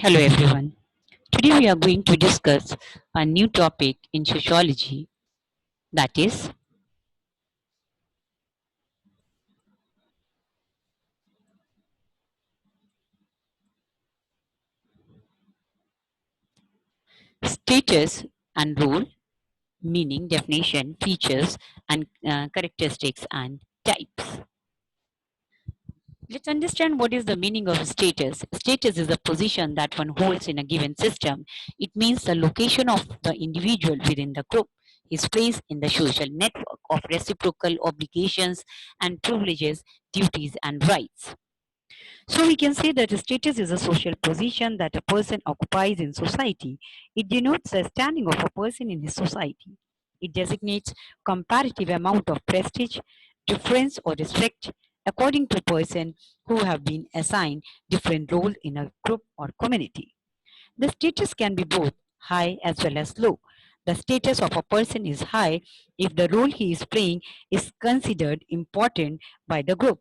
Hello everyone. Today we are going to discuss a new topic in sociology, that is status and role, meaning, definition, features and characteristics and types. Let's understand what is the meaning of status. Status is a position that one holds in a given system. It means the location of the individual within the group, his place in the social network of reciprocal obligations and privileges, duties and rights. So we can say that a status is a social position that a person occupies in society. It denotes the standing of a person in his society. It designates comparative amount of prestige, difference or respect according to person who have been assigned different role in a group or community. The status can be both high as well as low. The status of a person is high if the role he is playing is considered important by the group.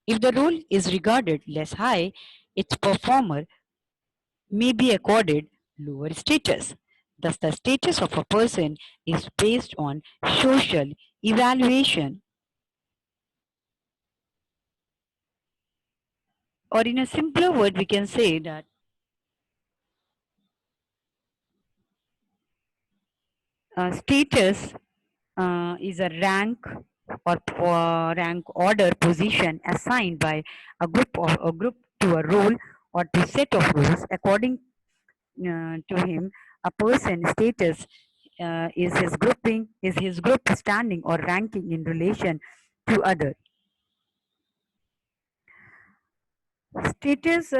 If the role is regarded less high, its performer may be accorded lower status. Thus, the status of a person is based on social evaluation, or in a simpler word, we can say that status is a rank or rank order position assigned by a group to a role or to set of roles according to him. A person's status is his group standing or ranking in relation to other. Status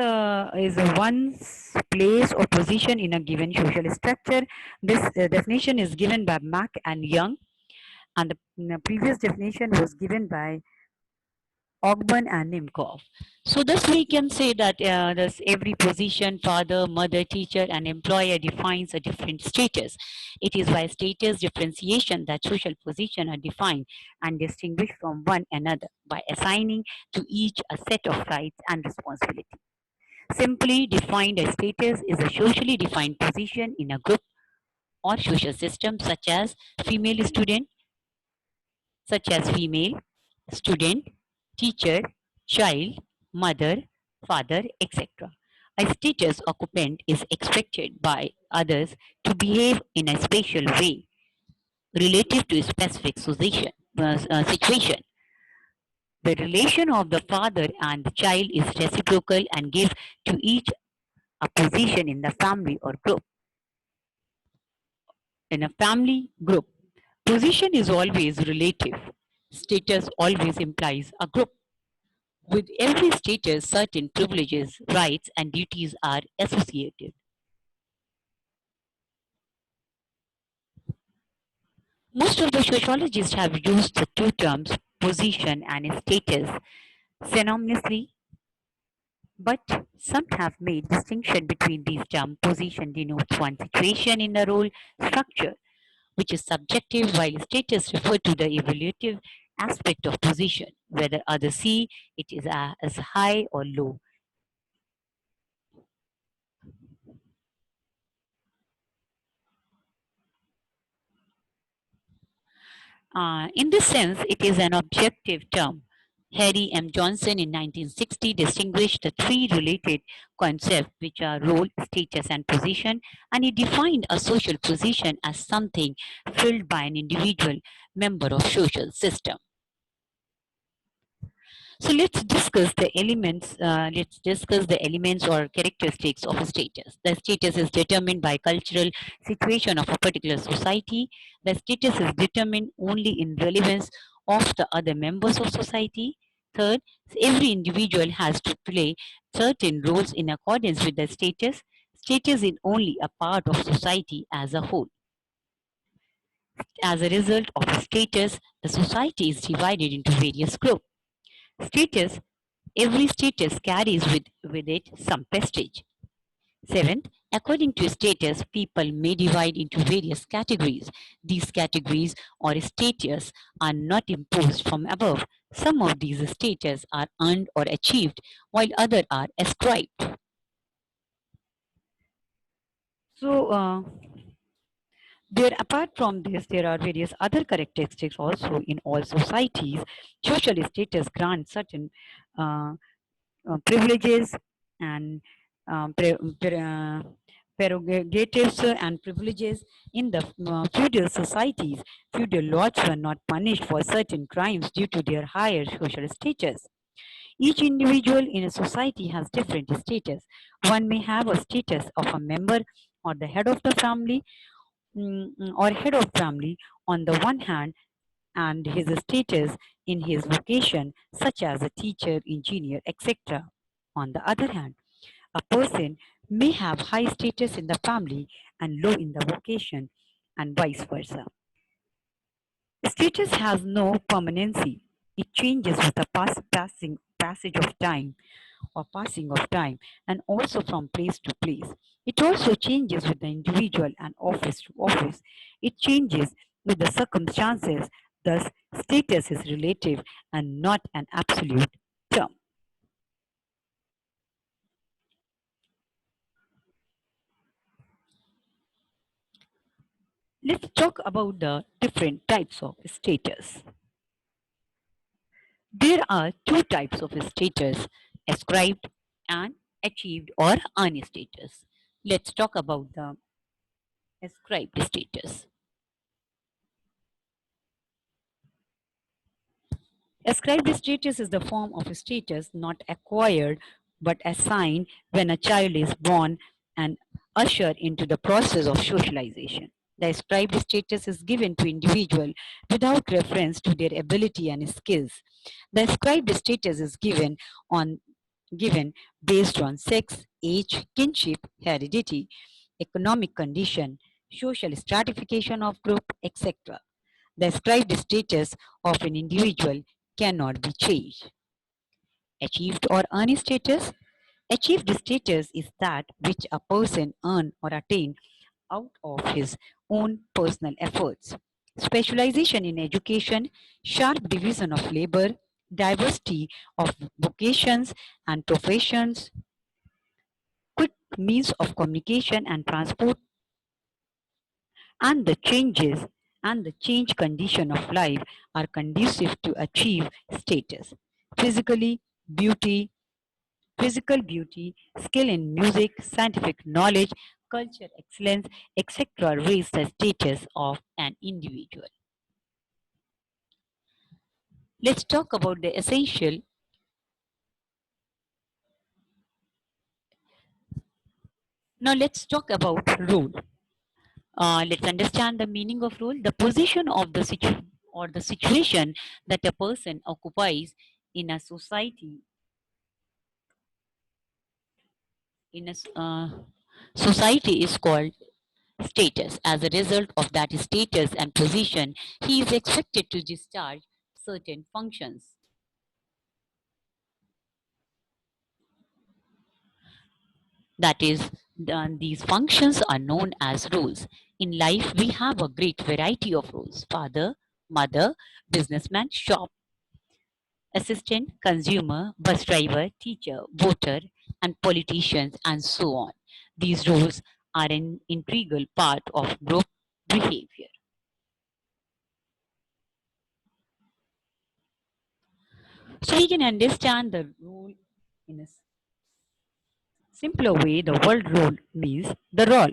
is one's place or position in a given social structure. This definition is given by Mack and Young, and the previous definition was given by Ogburn and Nimkov. So thus we can say that thus every position, father, mother, teacher, and employer defines a different status. It is by status differentiation that social positions are defined and distinguished from one another by assigning to each a set of rights and responsibilities. Simply defined, a status is a socially defined position in a group or social system, female student, such as female, student, teacher, child, mother, father, etc. A status occupant is expected by others to behave in a special way relative to a specific situation. The relation of the father and the child is reciprocal and gives to each a position in the family or group. In a family group, position is always relative. Status always implies a group. With every status, certain privileges, rights, and duties are associated. Most of the sociologists have used the two terms, position and status, synonymously, but some have made distinction between these terms. Position denotes one situation in a role structure, which is subjective, while status refer to the evaluative aspect of position, whether others see it is as high or low. In this sense, it is an objective term. Harry M. Johnson in 1960 distinguished the three related concepts, which are role, status, and position, and he defined a social position as something filled by an individual member of social system. So let's discuss the elements. Let's discuss the elements or characteristics of a status. The status is determined by cultural situation of a particular society. The status is determined only in relevance of the other members of society. Third, every individual has to play certain roles in accordance with the status. Status is only a part of society as a whole. As a result of a status, the society is divided into various groups. Status Every status carries with it some prestige. Seventh, according to status, people may divide into various categories. These categories or status are not imposed from above. Some of these status are earned or achieved, while others are ascribed. So, apart from this, there are various other characteristics also in all societies. Social status grants certain uh, privileges and prerogatives and privileges in the feudal societies. Feudal lords were not punished for certain crimes due to their higher social status. Each individual in a society has different status. One may have a status of a member or the head of the family, or head of family on the one hand, and his status in his vocation, such as a teacher, engineer, etc. On the other hand, a person may have high status in the family and low in the vocation, and vice versa. Status has no permanency. It changes with the passage of time or passing of time, and also from place to place. It also changes with the individual and office to office. It changes with the circumstances. Thus, status is relative and not an absolute term. Let's talk about the different types of status. There are two types of status: ascribed and achieved or earned status. Let's talk about the ascribed status. Ascribed status is the form of status not acquired but assigned when a child is born and ushered into the process of socialization. The ascribed status is given to individual without reference to their ability and skills. The ascribed status is given based on sex, age, kinship, heredity, economic condition, social stratification of group, etc. The ascribed status of an individual cannot be changed. Achieved or earned status. Achieved status is that which a person earn or attain out of his own personal efforts. Specialization in education, sharp division of labor, diversity of vocations and professions, quick means of communication and transport, and the changes and the change condition of life are conducive to achieve status. Physically, beauty, physical beauty, skill in music, scientific knowledge, culture excellence, etc. raise the status of an individual. Let's talk about the essential. Now let's talk about role. Let's understand the meaning of role. The position of the or the situation that a person occupies in a society, in a society is called status. As a result of that status and position, he is expected to discharge certain functions. That is, these functions are known as roles. In life, we have a great variety of roles: father, mother, businessman, shop assistant, consumer, bus driver, teacher, voter, and politicians, and so on. These roles are an integral part of group behavior. So we can understand the role in a simpler way. The word role means the role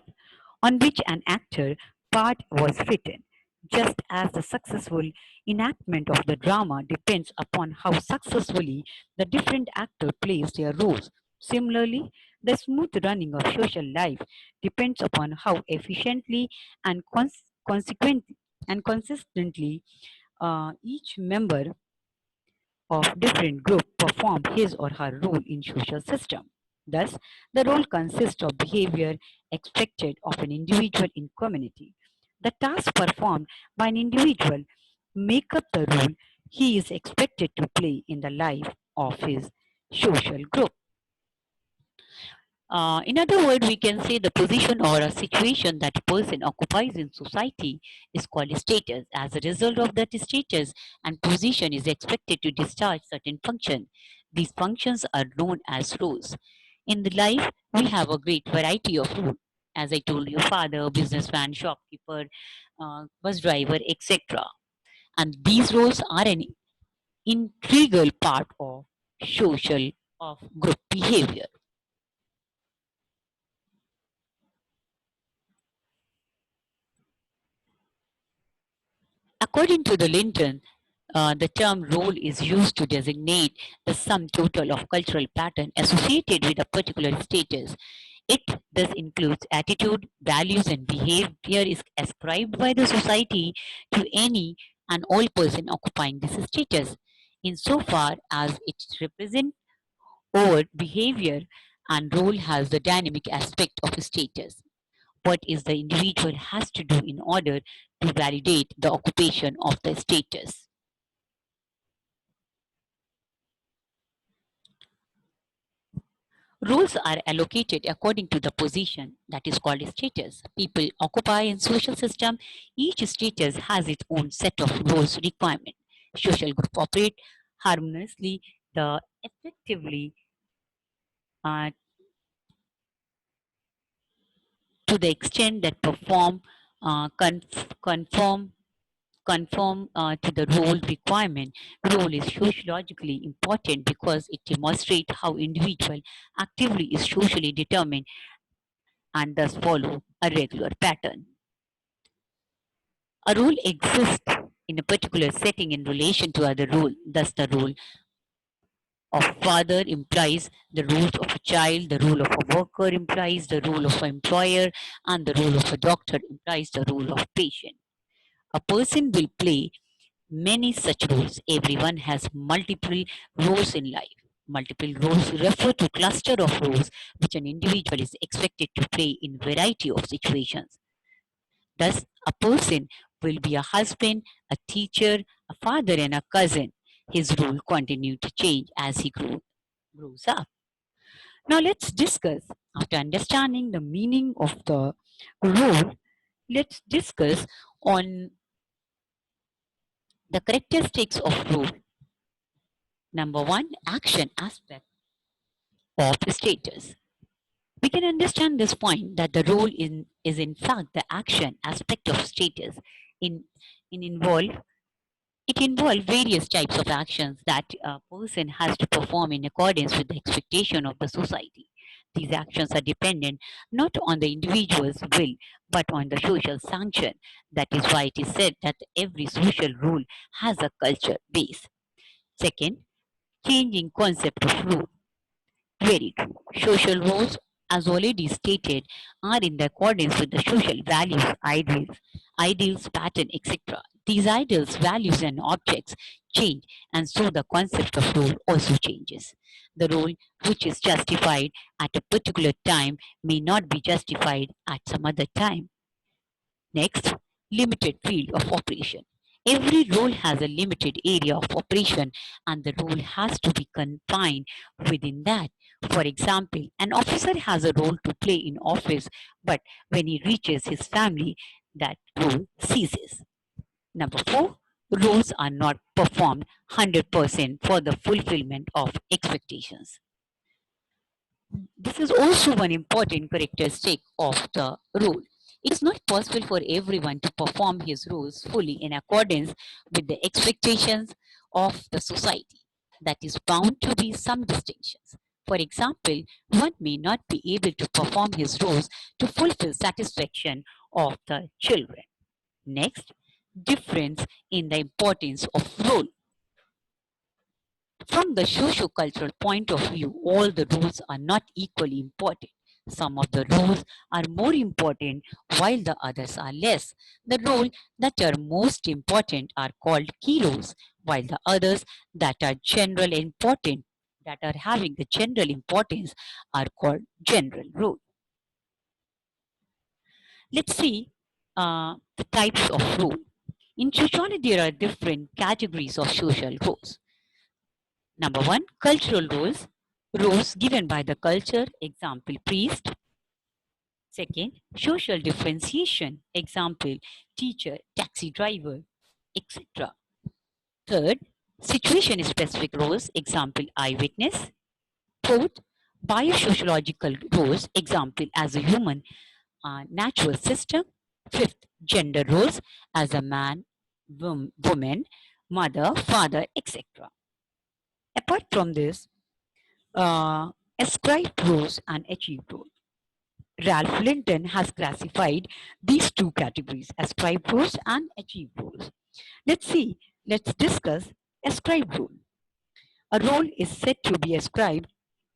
on which an actor part was written. Just as the successful enactment of the drama depends upon how successfully the different actor plays their roles. Similarly, the smooth running of social life depends upon how efficiently and consequently and consistently each member of different group perform his or her role in social system. Thus, the role consists of behavior expected of an individual in community. The task performed by an individual make up the role he is expected to play in the life of his social group. In other words, we can say the position or a situation that a person occupies in society is called status. As a result of that status and position is expected to discharge certain function. These functions are known as roles. In the life, we have a great variety of roles. as I told you, father, businessman, shopkeeper, bus driver, etc. And these roles are an integral part of social of group behavior. According to the Linton, the term role is used to designate the sum total of cultural pattern associated with a particular status. It thus includes attitude, values, and behavior is ascribed by the society to any and all person occupying this status, insofar as it represents overt behavior and role has the dynamic aspect of status. What is the individual has to do in order to validate the occupation of the status. Roles are allocated according to the position that is called status. People occupy in social system. Each status has its own set of roles requirement. Social group operate harmoniously the effectively uh, to the extent that conform to the role requirement. Role is sociologically important because it demonstrates how individual actively is socially determined and thus follow a regular pattern. A rule exists in a particular setting in relation to other rule. Thus, the role of father implies the role of a child, the role of a worker implies the role of an employer, and the role of a doctor implies the role of patient. A person will play many such roles. Everyone has multiple roles in life. Multiple roles refer to cluster of roles which an individual is expected to play in variety of situations. Thus, a person will be a husband, a teacher, a father, and a cousin. His role continue to change as he grows up. Now, let's discuss, after understanding the meaning of the role, let's discuss on the characteristics of role. Number one, action aspect of status. We can understand this point that the role is in fact the action aspect of status. In, in involve It involves various types of actions that a person has to perform in accordance with the expectation of the society. These actions are dependent not on the individual's will but on the social sanction. That is why it is said that every social rule has a culture base. Second, changing concept of rule. Very true. Social roles, as already stated, are in accordance with the social values, ideals, pattern, etc. These ideals, values, and objects change, and so the concept of role also changes. The role which is justified at a particular time may not be justified at some other time. Next, limited field of operation. Every role has a limited area of operation and the role has to be confined within that. For example, an officer has a role to play in office, but when he reaches his family, that role ceases. Number four, roles are not performed 100% for the fulfillment of expectations. This is also one important characteristic of the role. It is not possible for everyone to perform his roles fully in accordance with the expectations of the society. That is bound to be some distinctions. For example, one may not be able to perform his roles to fulfill satisfaction of the children. Next, difference in the importance of role. From the socio-cultural point of view, all the rules are not equally important. Some of the rules are more important while the others are less. The rules that are most important are called key rules, while the others that are general important, that are having the general importance, are called general rule. Let's see the types of rule. In sociology, there are different categories of social rules. Number one, cultural roles, roles given by the culture, example, priest. Second, social differentiation, example, teacher, taxi driver, etc. Third, situation specific roles, example, eyewitness. Fourth, biosociological roles, example, as a human, natural system. Fifth, gender roles as a man, woman, mother, father, etc. Apart from this, ascribed roles and achieved roles. Ralph Linton has classified these two categories, ascribed roles and achieved roles. Let's discuss ascribed role. A role is said to be ascribed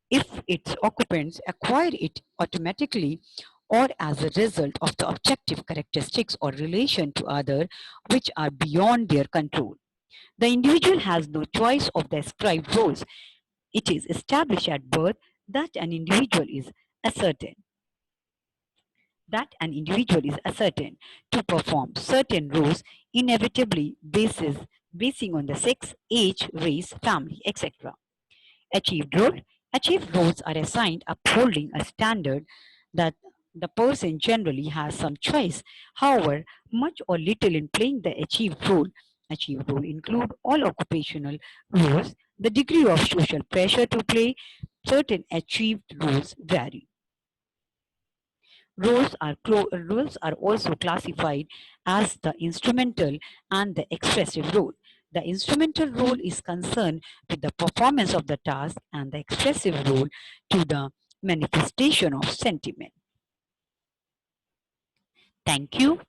if its occupants acquire it automatically or as a result of the objective characteristics or relation to other which are beyond their control. The individual has no choice of the ascribed roles. It is established at birth that an individual is ascertain to perform certain roles inevitably basing on the sex, age, race, family, etc. Achieved role. Achieved roles are assigned upholding a standard that the person generally has some choice, however, much or little in playing the achieved role. Achieved role include all occupational roles. The degree of social pressure to play certain achieved roles vary. Roles are also classified as the instrumental and the expressive role. The instrumental role is concerned with the performance of the task and the expressive role to the manifestation of sentiment. Thank you.